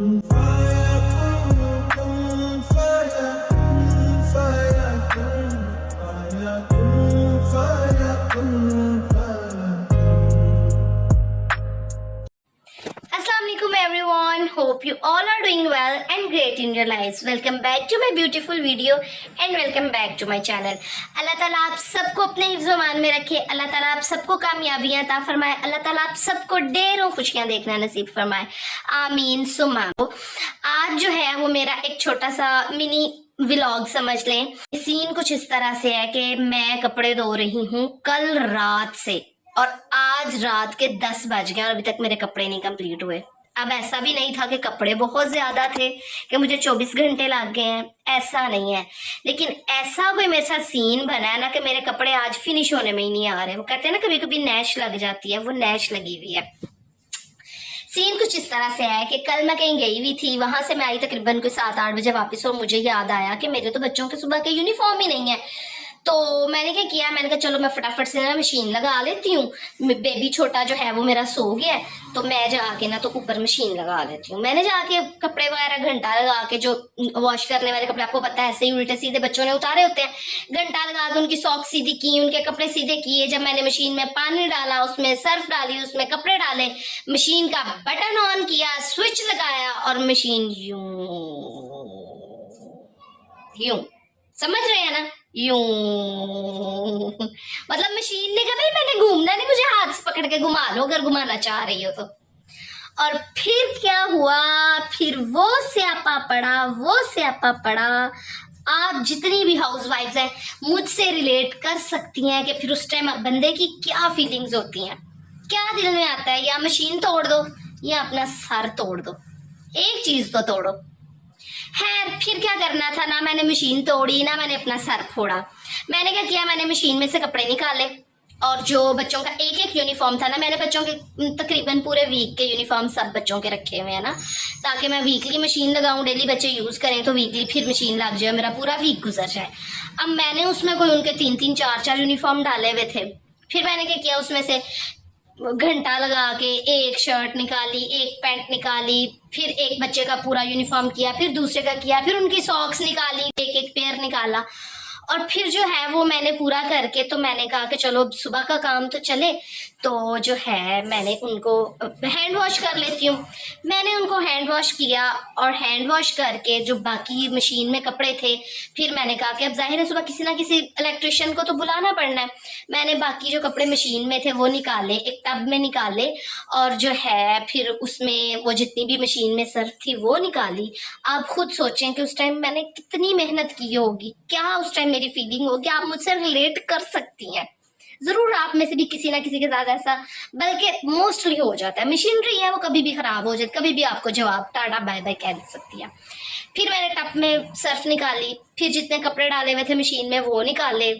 Assalamualaikum everyone. Hope you all are doing well and great in your lives. Welcome back to my beautiful video and welcome back to my channel. अल्लाह ताला आप सबको अपने हिफ्ज़-ओ-मान में रखे। अल्लाह ताला आप सबको कामयाबियां अता फरमाए। अल्लाह ताला आप सबको ढेरों खुशियां देखना नसीब फरमाए। आमीन सुम्मा। आज जो है वो मेरा एक छोटा सा मिनी व्लॉग समझ लें। सीन कुछ इस तरह से है कि मैं कपड़े धो रही हूँ कल रात से और आज रात के 10 बज गए और अभी तक मेरे कपड़े नहीं कंप्लीट हुए। अब ऐसा भी नहीं था कि कपड़े बहुत ज्यादा थे कि मुझे 24 घंटे लग गए हैं, ऐसा नहीं है। लेकिन ऐसा कोई मेरे साथ सीन बना है ना कि मेरे कपड़े आज फिनिश होने में ही नहीं आ रहे। वो कहते हैं ना कभी कभी नैश लग जाती है, वो नैश लगी हुई है। सीन कुछ इस तरह से है कि कल मैं कहीं गई हुई थी, वहां से मैं आई तकरीबन कोई 7-8 बजे वापस और मुझे याद आया कि मेरे तो बच्चों के सुबह के यूनिफॉर्म ही नहीं है। तो मैंने क्या किया, मैंने कहा चलो मैं फटाफट से ना मशीन लगा लेती हूँ। बेबी छोटा जो है वो मेरा सो गया है तो मैं जाके ना तो ऊपर मशीन लगा लेती हूँ। मैंने जाके कपड़े वगैरह घंटा लगा के, जो वॉश करने वाले कपड़े आपको पता है ऐसे ही उल्टे सीधे बच्चों ने उतारे होते हैं, घंटा लगा के उनकी सॉक्स सीधी की, उनके कपड़े सीधे किए। जब मैंने मशीन में पानी डाला, उसमें सर्फ डाली, उसमें कपड़े डाले, मशीन का बटन ऑन किया, स्विच लगाया और मशीन यूं समझ रहे हैं ना, यूं मतलब मशीन ने कहा भाई मैंने घूमना नहीं, मुझे हाथ से पकड़ के घुमा लो अगर घुमाना चाह रही हो तो। और फिर क्या हुआ, फिर वो स्यापा पड़ा। आप जितनी भी हाउस वाइफ्स हैं मुझसे रिलेट कर सकती हैं कि फिर उस टाइम बंदे की क्या फीलिंग्स होती हैं, क्या दिल में आता है, या मशीन तोड़ दो या अपना सर तोड़ दो, एक चीज तो तोड़ो। खैर फिर क्या करना था, ना मैंने मशीन तोड़ी ना मैंने अपना सर फोड़ा। मैंने क्या किया, मैंने मशीन में से कपड़े निकाले और जो बच्चों का एक यूनिफॉर्म था ना, मैंने बच्चों के तकरीबन पूरे वीक के यूनिफॉर्म सब बच्चों के रखे हुए हैं ना, ताकि मैं वीकली मशीन लगाऊं, डेली बच्चे यूज करें तो वीकली फिर मशीन लग जाए, मेरा पूरा वीक गुजर जाए। अब मैंने उसमें कोई उनके 3-3 4-4 यूनिफॉर्म डाले हुए थे। फिर मैंने क्या किया, उसमें से घंटा लगा के एक शर्ट निकाली, एक पैंट निकाली, फिर एक बच्चे का पूरा यूनिफॉर्म किया, फिर दूसरे का किया, फिर उनकी सॉक्स निकाली, एक पेयर निकाला। और फिर जो है वो मैंने पूरा करके तो मैंने कहा कि चलो सुबह का काम तो चले, तो जो है मैंने उनको हैंड वॉश कर लेती हूँ। मैंने उनको हैंड वॉश किया और हैंड वॉश करके जो बाकी मशीन में कपड़े थे, फिर मैंने कहा कि अब जाहिर है सुबह किसी ना किसी इलेक्ट्रिशियन को तो बुलाना पड़ना है। मैंने बाकी जो कपड़े मशीन में थे वो निकाले, एक टब में निकाले और जो है फिर उसमें वो जितनी भी मशीन में सर्फ थी वो निकाली। आप खुद सोचें कि उस टाइम मैंने कितनी मेहनत की होगी, क्या उस टाइम मेरी फीलिंग होगी। आप मुझसे रिलेट कर सकती हैं, जरूर आप में से भी किसी ना किसी के साथ ऐसा बल्कि मोस्टली हो जाता है। मशीनरी है वो कभी भी खराब हो जाए, कभी भी आपको जवाब टाटा बाय बाय कह सकती है। फिर मैंने टब में सर्फ निकाली, फिर जितने कपड़े डाले हुए थे मशीन में वो निकाले,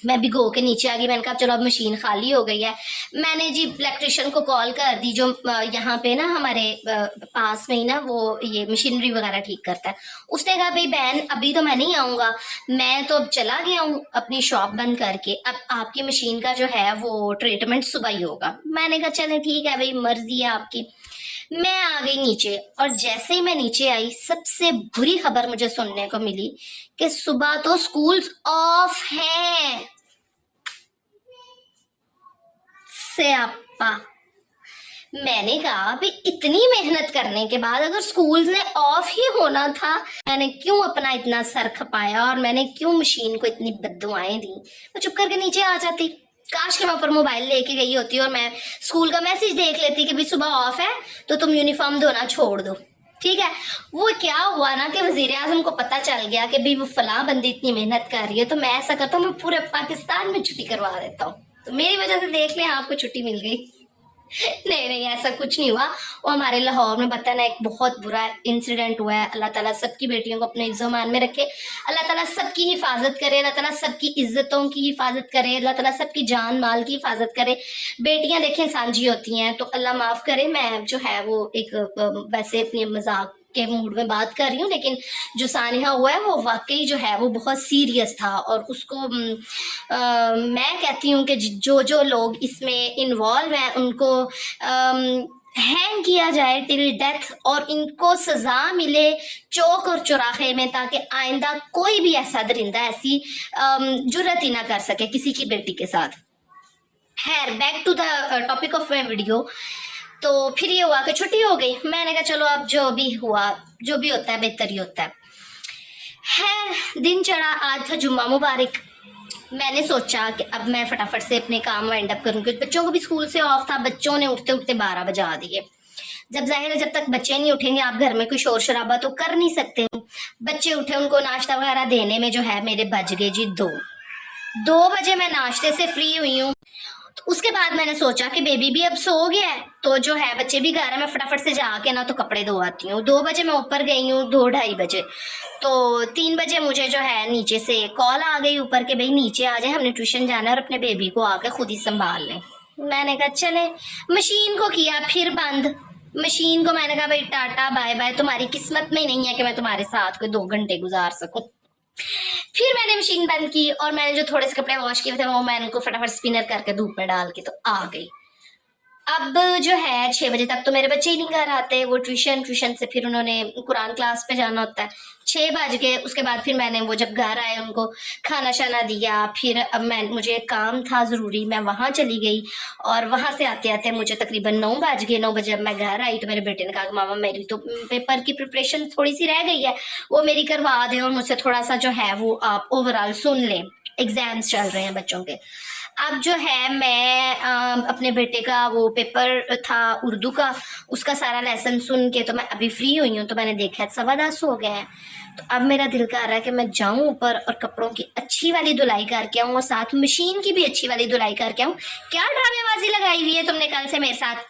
मैं भिगो के नीचे आ गई। मैंने कहा चलो अब मशीन खाली हो गई है। मैंने जी इलेक्ट्रिशियन को कॉल कर दी, जो यहाँ पे ना हमारे पास में ही ना वो ये मशीनरी वगैरह ठीक करता है। उसने कहा भाई बहन अभी तो मैं नहीं आऊँगा, मैं तो अब चला गया हूँ अपनी शॉप बंद करके, अब आपकी मशीन का जो है वो ट्रीटमेंट सुबह ही होगा। मैंने कहा चले ठीक है भाई, मर्जी है आपकी। मैं आ गई नीचे और जैसे ही मैं नीचे आई सबसे बुरी खबर मुझे सुनने को मिली कि सुबह तो स्कूल्स ऑफ हैं। स्यापा। मैंने कहा भाई इतनी मेहनत करने के बाद अगर स्कूल्स ने ऑफ ही होना था, मैंने क्यों अपना इतना सर खपाया और मैंने क्यों मशीन को इतनी बद्दुआएं दी। मैं चुप करके नीचे आ जाती, काश के मैं ऊपर मोबाइल लेके गई होती और मैं स्कूल का मैसेज देख लेती कि भाई सुबह ऑफ है तो तुम यूनिफॉर्म धोना छोड़ दो। ठीक है, वो क्या हुआ ना कि वजीर आजम को पता चल गया कि भाई वो फलां बंदी इतनी मेहनत कर रही है, तो मैं ऐसा करता हूँ मैं पूरे पाकिस्तान में छुट्टी करवा देता हूँ, तो मेरी वजह से देख लें आपको छुट्टी मिल गई। नहीं ऐसा कुछ नहीं हुआ। वो हमारे लाहौर में बताना एक बहुत बुरा इंसिडेंट हुआ है। अल्लाह ताला सबकी बेटियों को अपने इज़्ज़ो-मान में रखे, अल्लाह ताला सबकी हिफाजत करे, अल्लाह ताला सबकी इज्जतों की हिफाजत करे, अल्लाह ताला सबकी जान माल की हिफाजत करे। बेटियां देखें सांझी होती हैं तो अल्लाह माफ़ करे, मैं जो है वो एक वैसे अपने मजाक के मूड में बात कर रही हूँ, लेकिन जो सानिहा हुआ है वो वाकई जो है वो बहुत सीरियस था। और उसको मैं कहती हूँ कि जो लोग इसमें इन्वॉल्व हैं उनको हैंग किया जाए टिल डेथ और इनको सजा मिले चौक और चौराहे में, ताकि आइंदा कोई भी ऐसा दरिंदा ऐसी जुर्रत ही ना कर सके किसी की बेटी के साथ। खैर, back to the topic of my video. तो फिर ये हुआ कि छुट्टी हो गई। मैंने कहा चलो अब जो भी हुआ, जो भी होता है बेहतर ही होता है। दिन चढ़ा, आज था जुम्मा मुबारक। मैंने सोचा कि अब मैं फटाफट से अपने काम वाइंड अप करूँ, क्योंकि बच्चों को भी स्कूल से ऑफ था। बच्चों ने उठते उठते 12 बजा दिए। जब जाहिर है जब तक बच्चे नहीं उठेंगे आप घर में कोई शोर शराबा तो कर नहीं सकते। बच्चे उठे, उनको नाश्ता वगैरह देने में जो है मेरे बज गए जी 2 बजे। मैं नाश्ते से फ्री हुई हूँ। तो उसके बाद मैंने सोचा कि बेबी भी अब सो गया है, तो जो है बच्चे भी घर है, मैं फटाफट से जाके ना तो कपड़े धो आती हूँ। 2 बजे मैं ऊपर गई हूँ, 2-2:30 बजे। तो 3 बजे मुझे जो है नीचे से कॉल आ गई ऊपर के भाई नीचे आ जाए, हमने ट्यूशन जाना है और अपने बेबी को आके खुद ही संभाल लें। मैंने कहा चले। मशीन को किया फिर बंद। मशीन को मैंने कहा भाई टाटा बाय बाय, तुम्हारी किस्मत में नहीं है कि मैं तुम्हारे साथ कोई 2 घंटे गुजार सकूं। फिर मैंने मशीन बंद की और मैंने जो थोड़े से कपड़े वॉश किए थे वो मैंने उनको फटाफट स्पिनर करके धूप में डाल के तो आ गई। अब जो है 6 बजे तक तो मेरे बच्चे ही नहीं घर आते, वो ट्यूशन से फिर उन्होंने कुरान क्लास पे जाना होता है। 6 बज गए। उसके बाद फिर मैंने वो जब घर आए उनको खाना शाना दिया। फिर अब मुझे काम था ज़रूरी, मैं वहाँ चली गई और वहाँ से आते आते मुझे तकरीबन 9 बज गए। 9 बजे जब मैं घर आई तो मेरे बेटे ने कहा कि मामा मेरी तो पेपर की प्रिपरेशन थोड़ी सी रह गई है, वो मेरी करवा दें और मुझसे थोड़ा सा जो है वो आप ओवरऑल सुन लें, एग्जाम्स चल रहे हैं बच्चों के। अब जो है मैं अपने बेटे का वो पेपर था उर्दू का, उसका सारा लेसन सुन के तो मैं अभी फ्री हुई हूँ। तो मैंने देखा 10:15 हो गए हैं। तो अब मेरा दिल कर रहा है कि मैं जाऊं ऊपर और कपड़ों की अच्छी वाली धुलाई करके आऊँ और साथ मशीन की भी अच्छी वाली धुलाई करके आऊँ। क्या ड्रामेबाजी लगाई हुई है तुमने कल से मेरे साथ।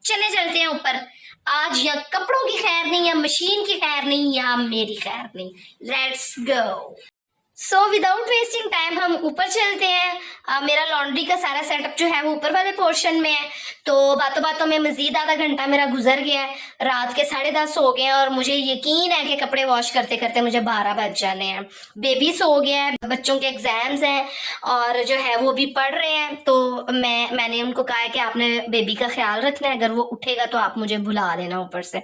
चलते हैं ऊपर। आज या कपड़ों की खैर नहीं, या मशीन की खैर नहीं, या मेरी खैर नहीं। Let's go. So without wasting time हम ऊपर चलते हैं। मेरा लॉन्ड्री का सारा सेटअप जो है वो ऊपर वाले पोर्शन में है। तो बातों बातों में मजीद आधा घंटा मेरा गुजर गया है। रात के 10:30 हो गए हैं और मुझे यकीन है कि कपड़े वॉश करते करते मुझे 12 बज जाने हैं। बेबी सो गया है, बच्चों के एग्जाम्स हैं और जो है वो भी पढ़ रहे हैं। तो मैंने उनको कहा है कि आपने बेबी का ख्याल रखना है, अगर वो उठेगा तो आप मुझे बुला लेना ऊपर से।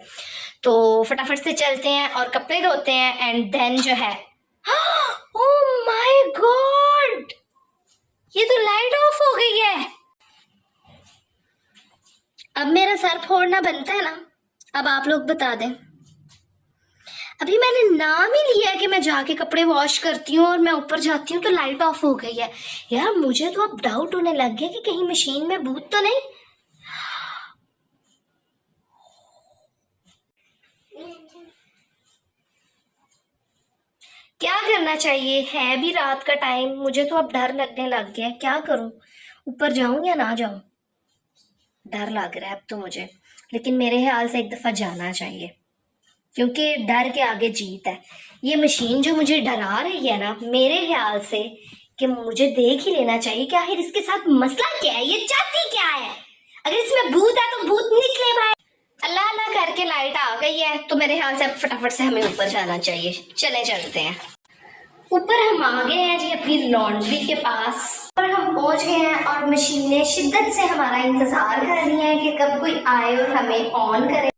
तो फटाफट से चलते हैं और कपड़े धोते हैं एंड देन जो है ओह माय गॉड, ये तो लाइट ऑफ हो गई है। अब मेरा सर फोड़ना बनता है ना। अब आप लोग बता दें। अभी मैंने नाम ही लिया कि मैं जाके कपड़े वॉश करती हूँ और मैं ऊपर जाती हूँ तो लाइट ऑफ हो गई है। यार मुझे तो अब डाउट होने लग गया कि कहीं मशीन में भूत तो नहीं। क्या करना चाहिए, है भी रात का टाइम, मुझे तो अब डर लगने लग गया। क्या करूं, ऊपर जाऊं या ना जाऊं। डर लग रहा है अब तो मुझे, लेकिन मेरे ख्याल से एक दफा जाना चाहिए क्योंकि डर के आगे जीत है। ये मशीन जो मुझे डरा रही है ना, मेरे ख्याल से कि मुझे देख ही लेना चाहिए कि आखिर इसके साथ मसला क्या है, ये चाहती क्या है। अगर इसमें भूत है तो भूत निकले भाई। अल्लाह अल्लाह करके लाइट आ गई है तो मेरे ख्याल से अब फटाफट से हमें ऊपर जाना चाहिए। चलते हैं ऊपर। हम आ गए हैं जी अपनी लॉन्ड्री के पास और हम पहुंच गए हैं और मशीनें शिद्दत से हमारा इंतजार कर रही हैं कि कब कोई आए और हमें ऑन करे।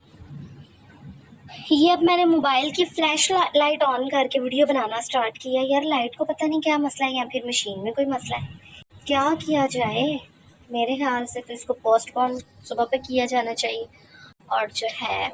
ये अब मैंने मोबाइल की फ्लैश लाइट ऑन करके वीडियो बनाना स्टार्ट किया। यार लाइट को पता नहीं क्या मसला है या फिर मशीन में कोई मसला है। क्या किया जाए, मेरे ख्याल से तो इसको पोस्टपोन सुबह पे किया जाना चाहिए। और जो है